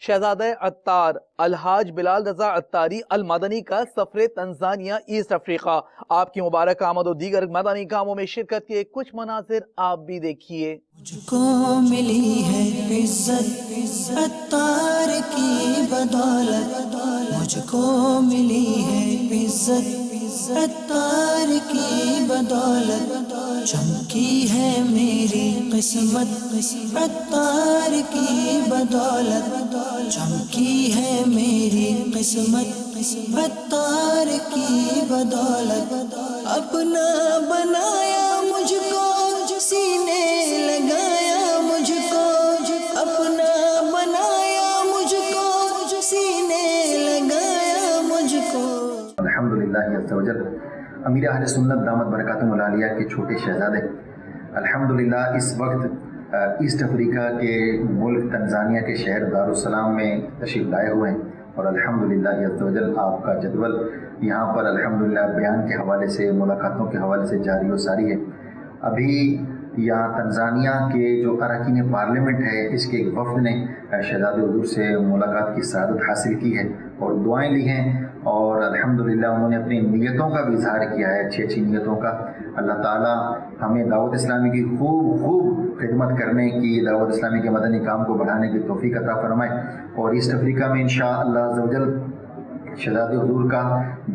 شہزادہ عطار الحاج بلال رضا عطاری المدنی کا سفر تنزانیہ ایسٹ افریقہ، آپ کی مبارک آمد و دیگر مدنی کاموں میں شرکت کے کچھ مناظر آپ بھی دیکھیے۔ مجھ کو ملی ہے عزت عطار کی بدولت، مجھ کو ملی ہے عزت عطار کی بدولت، چمکی ہے میری قسمت عطار کی بدولت، چمکی ہے میری قسمت عطار کی بدولت، اپنا بنایا مجھ کو سینے لگایا مجھ کو، اپنا بنایا مجھ کو سینے لگایا مجھ کو۔ الحمدللہ عز و جل امیر اہل سنت دامت برکاتہم العالیہ کے چھوٹے شہزادے الحمدللہ اس وقت ایسٹ افریقہ کے ملک تنزانیہ کے شہر دارالسلام میں تشریف لائے ہوئے ہیں، اور الحمدللہ عز و جل آپ کا جدول یہاں پر الحمدللہ بیان کے حوالے سے، ملاقاتوں کے حوالے سے جاری و ساری ہے۔ ابھی یہاں تنزانیہ کے جو اراکین پارلیمنٹ ہے، اس کے ایک وفد نے شہزادہ حضور سے ملاقات کی سعادت حاصل کی ہے اور دعائیں لی ہیں، اور الحمدللہ انہوں نے اپنی نیتوں کا بھی اظہار کیا ہے، اچھی اچھی نیتوں کا۔ اللہ تعالیٰ ہمیں دعوت اسلامی کی خوب خدمت کرنے کی، دعوت اسلامی کے مدنی کام کو بڑھانے کی توفیق عطا فرمائے، اور ایسٹ افریقہ میں انشاءاللہ عز و جل شہزادہ حضور کا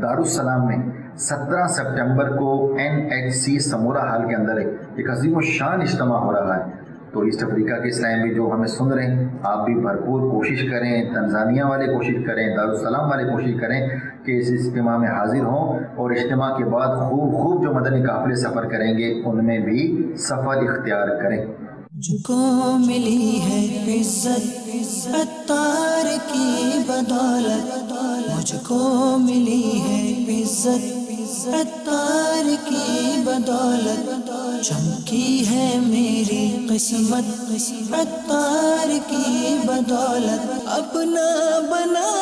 دارالسلام میں 17 سپٹمبر کو NHC سمورہ ہال کے اندر ایک عظیم الشان اجتماع ہو رہا ہے۔ تو ایسٹ افریقہ کے اسلامی جو ہمیں سن رہے ہیں، آپ بھی بھرپور کوشش کریں، تنزانیہ والے کوشش کریں، دارالسلام والے کوشش کریں کہ اس اجتماع میں حاضر ہوں، اور اجتماع کے بعد خوب جو مدنی قافلے سفر کریں گے ان میں بھی سفر اختیار کریں۔ مجھ کو ملی ہے عزت عطار کی بدولت، مجھ کو ملی ہے عزت عطار کی بدولت، چمکی ہے میری قسمت عطار کی بدولت، اپنا بنا